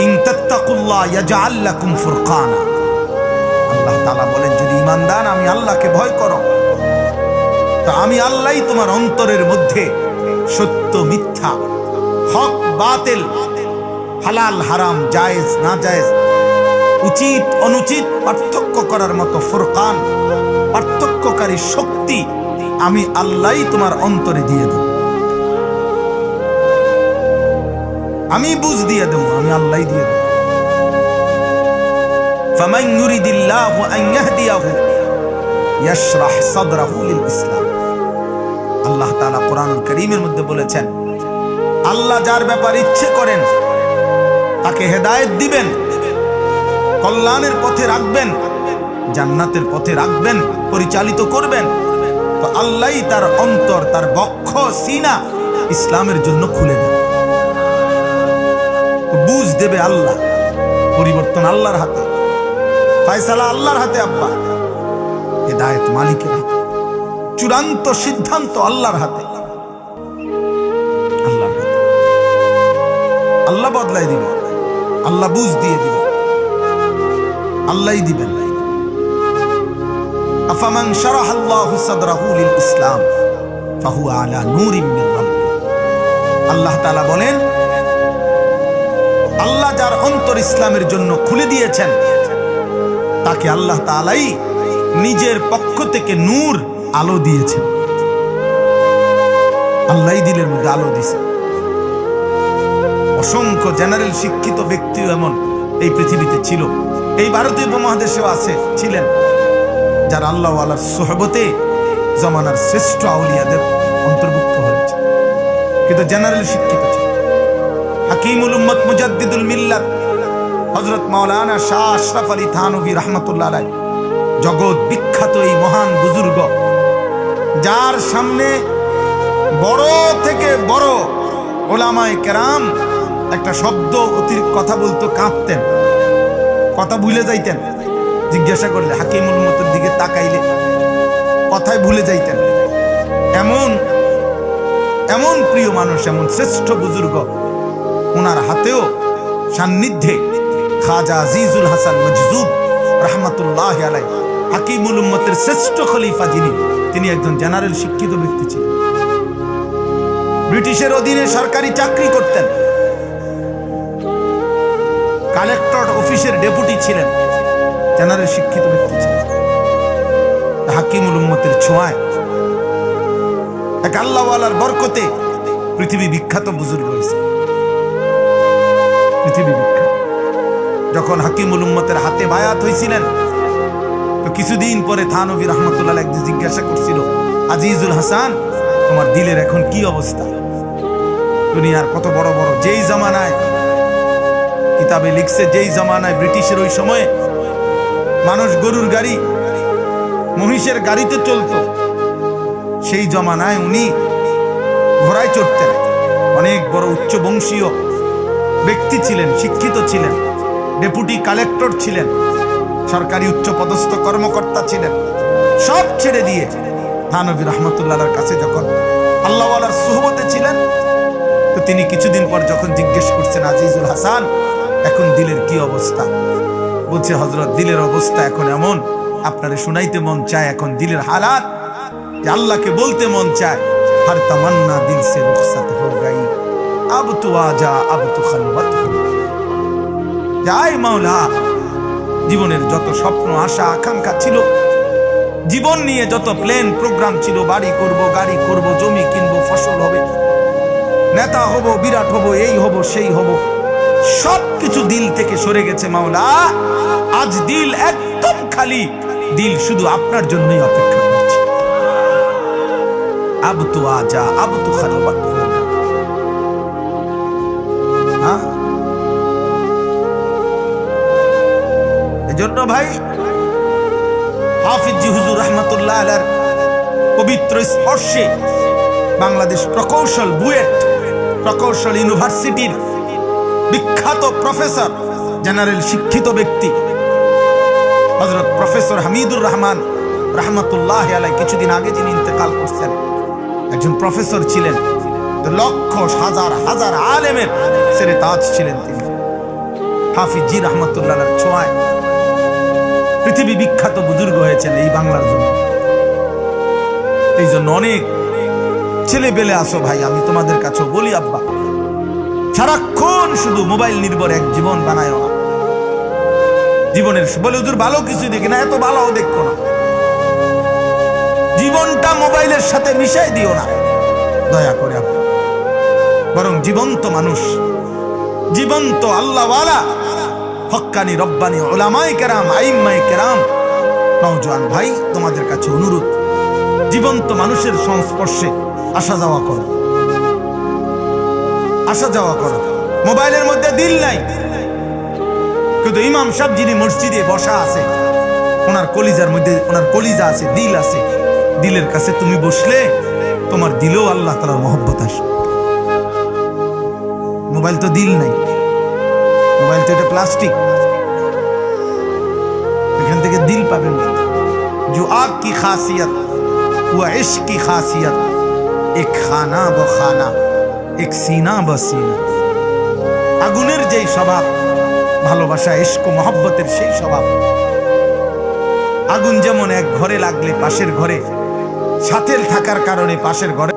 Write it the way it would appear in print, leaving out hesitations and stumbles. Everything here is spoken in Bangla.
ইন তাত্তাকুল্লাহ ইয়াজআল লাকুম ফুরকানা। আল্লাহ তাআলা বলেন, যদি ঈমানদার আমি আল্লাহকে ভয় করো, তো আমি আল্লাহই তোমার অন্তরের মধ্যে সত্য মিথ্যা, হক বাতিল, হালাল হারাম, জায়েজ না জায়েজ, উচিত অনুচিত পার্থক্য করার মতো ফুরকান, পার্থক্যকারী শক্তি আমি আল্লাহই তোমার অন্তরে দিয়ে দেব। আমি বুঝ দিয়ে দেব, আমি আল্লাহই দিয়ে দেব। ফামান ইউরিদিল্লাহু আন ইয়াহদিয়াহু ইয়াশরাহ সাদরাহু লিল ইসলাম। আল্লাহ তাআলা কোরআনুল কারীমের মধ্যে বলেছেন, আল্লাহ যার ব্যাপারে ইচ্ছে করেন তাকে হেদায়েত দিবেন, কল্যাণের পথে রাখবেন, জান্নাতের পথে রাখবেন, পরিচালিত করবেন। তো আল্লাহই তার অন্তর, তার বক্ষ, সিনা ইসলামের জন্য খুলে দেন। বুঝ দেবে আল্লাহ, পরিবর্তন আল্লাহর হাতে, ফয়সালা আল্লাহর হাতে। আব্বা, হেদায়েত মালিকের হাতে, চূড়ান্ত সিদ্ধান্ত আল্লাহর হাতে, আল্লাহর হাতে। আল্লাহ বদলাই দিবে, আল্লাহ বুঝ দিয়ে দিবে, আল্লাহই দিবেন। আফামান শারাহাল্লাহু সাদরাহু লিল ইসলাম ফাহুয়া আলা নূরিম মির রাব্বিহ। আল্লাহ তাআলা বলেন, আল্লাহ যার অন্তর ইসলামের জন্য খুলে দিয়েছেন তাকে আল্লাহ তাআলাই নিজের পক্ষ থেকে নূর, আলো দিয়েছেন। আল্লাহই দিলের মধ্যে আলো দিয়েছেন। অসংখ্য জেনারেল শিক্ষিত ব্যক্তিও এমন এই পৃথিবীতে ছিল, এই ভারতীয় উপমহাদেশেও আছে, ছিলেন, যারা আল্লাহ ওয়ালার সোহবতে জমানার শ্রেষ্ঠ আউলিয়াদের অন্তর্ভুক্ত হয়েছে, কিন্তু জেনারেল শিক্ষিত ছিল। হাকিমুল উম্মত মুজাদ্দিদুল মিল্লাত হযরত মাওলানা শাহ আশরাফ আলী থানভী রাহমাতুল্লাহ আলাইহি, জগৎ বিখ্যাত এই মহান বুজুর্গ, যার সামনে বড় থেকে বড় ওলামায়ে কেরাম একটা শব্দ অতিরিক্ত কথা বলতো, কাঁপতেন, কথা ভুলে যাইতেন। জিজ্ঞাসা করলে, হাকিমুল উম্মতের দিকে তাকাইলে কথাই ভুলে যাইতেন। এমন এমন প্রিয় মানুষ, এমন শ্রেষ্ঠ বুজুর্গ, ওনার হাতেও সান্নিধ্যে খাজা আজিজুল হাসান মজজুব রাহমাতুল্লাহ আলাইহি, হাকিমুল উম্মতের শ্রেষ্ঠ খলিফা যিনি, তিনি একজন জেনারেল শিক্ষিত ব্যক্তি ছিলেন। ব্রিটিশের অধীনে সরকারি চাকরি করতেন, কালেক্টর অফিসের ডেপুটি ছিলেন, জেনারেল শিক্ষিত ব্যক্তি ছিলেন। হাকিমুল উম্মতের ছোঁয়ায়, এক আল্লাহওয়ালার বরকতে পৃথিবী বিখ্যাত বুজুর্গ হয়েছে, পৃথিবী বিখ্যাত। যখন হাকিমুল উম্মতের হাতে বায়াত হয়েছিলেন, তো কিছুদিন পরে থানভী রাহমাতুল্লাহ একদিন জিজ্ঞাসা করছিল, আজিজুল হাসান, তোমার দিলের এখন কি অবস্থা? দুনিয়ার কত বড় বড়, যেই জামানায় কিতাবে লিখছে, যেই জামানায় ব্রিটিশের ওই সময়ে মানুষ গরুর গাড়ি, মহিষের গাড়িতে চলতো, সেই জমানায় উনি ঘোড়ায় চড়তেন। অনেক বড় উচ্চ বংশীয় ব্যক্তি ছিলেন, শিক্ষিত ছিলেন, ডেপুটি কালেক্টর ছিলেন, সরকারি উচ্চ পদস্থ কর্মকর্তা ছিলেন। সব ছেড়ে দিয়ে থানভী রাহমাতুল্লাহর কাছে যখন আল্লাহওয়ালার সুহবতে ছিলেন, তো তিনি কিছুদিন পর যখন জিজ্ঞেস করছেন, আজিজুল হাসান, এখন দিলের কি অবস্থা? বলছে, হযরত, দিলের অবস্থা এখন এমন, আপনারে শুনাইতে মন চায়, এখন দিলের হালাত যে আল্লাহকে বলতে মন চায়, হর তামান্না দিল সে রুখসত হো গই, আব তু আজা, আব তু খলবত হো গই। যাই মাওলা, জীবনের যত স্বপ্ন, আশা, আকাঙ্ক্ষা ছিল, জীবন নিয়ে যত প্ল্যান প্রোগ্রাম ছিল, বাড়ি করব, গাড়ি করব, জমি কিনবো, ফসল হবে, নেতা হব, বিরাট হব, এই হব, সেই হব, সবকিছু দিল থেকে সরে গেছে মাওলা। আজ দিল একদম খালি, দিল শুধু আপনার জন্যই অপেক্ষা করছে। আব তু আজা, আব তু খলবত হো গই। এজন্য ভাই, হাফিজ জি হুজুর রাহমাতুল্লাহ আলাইহির পবিত্র স্পর্শে বাংলাদেশ প্রকৌশল বুয়েট প্রকৌশল ইউনিভার্সিটির বিখ্যাত প্রফেসর, জেনারেল শিক্ষিত ব্যক্তি হযরত প্রফেসর হামিদুর রহমান রাহমাতুল্লাহ আলাইহি কিছুদিন আগে যিনি ইন্তেকাল করছেন, একজন প্রফেসর ছিলেন, লক্ষ হাজার হাজার আলেমের সেরে তাজ ছিলেন তিনি। হাফিজ জি রহমতুল্লাহর ছোঁয়ায় পৃথিবী বিখ্যাত বুজুর্গ হয়েছেন এই বাংলার জন্য। এই জন্য অনেক ছেলে পেলে আসো ভাই, আমি তোমাদের কাছেও বলি আব্বা, সারাক্ষণ শুধু মোবাইল নির্ভর এক জীবন বানায় না। জীবনের বলে হুজুর ভালো কিছু দেখি না, এত ভালো দেখো না, জীবনটা মোবাইলের সাথে মিশাই দিও না দয়া করে আব্বা। বরং জীবন্ত মানুষ, জীবন্ত আল্লাহওয়ালা হক্কানি রব্বানি উলামায়ে কেরাম আইম্মায়ে কেরাম, নওজোয়ান ভাই তোমাদের কাছে অনুরোধ, জীবন্ত মানুষের সংস্পর্শে আসা যাওয়া করো, আসা যাওয়া করো। মোবাইলের মধ্যে দিল নাই, কিন্তু ইমাম সাহেব যিনি মসজিদে বসা আছে, ওনার কলিজার মধ্যে ওনার কলিজা আছে, দিল আছে। দিলের কাছে তুমি বসলে তোমার দিলেও আল্লাহ তাআলার মহব্বত আসে। মোবাইল তো দিল নাই, মোবাইল তো এটা প্লাস্টিক, এখান থেকে দিল পাবেন না। जो आग की खासियत वो इश्क की खासियत, एक खाना व खाना एक सीना व सीना। আগুনের যেই স্বভাব, ভালোবাসা ইশক ও মহব্বতের সেই স্বভাব। আগুন যেমন এক ঘরে লাগলে পাশের ঘরে, সাথে থাকার কারণে পাশের ঘরে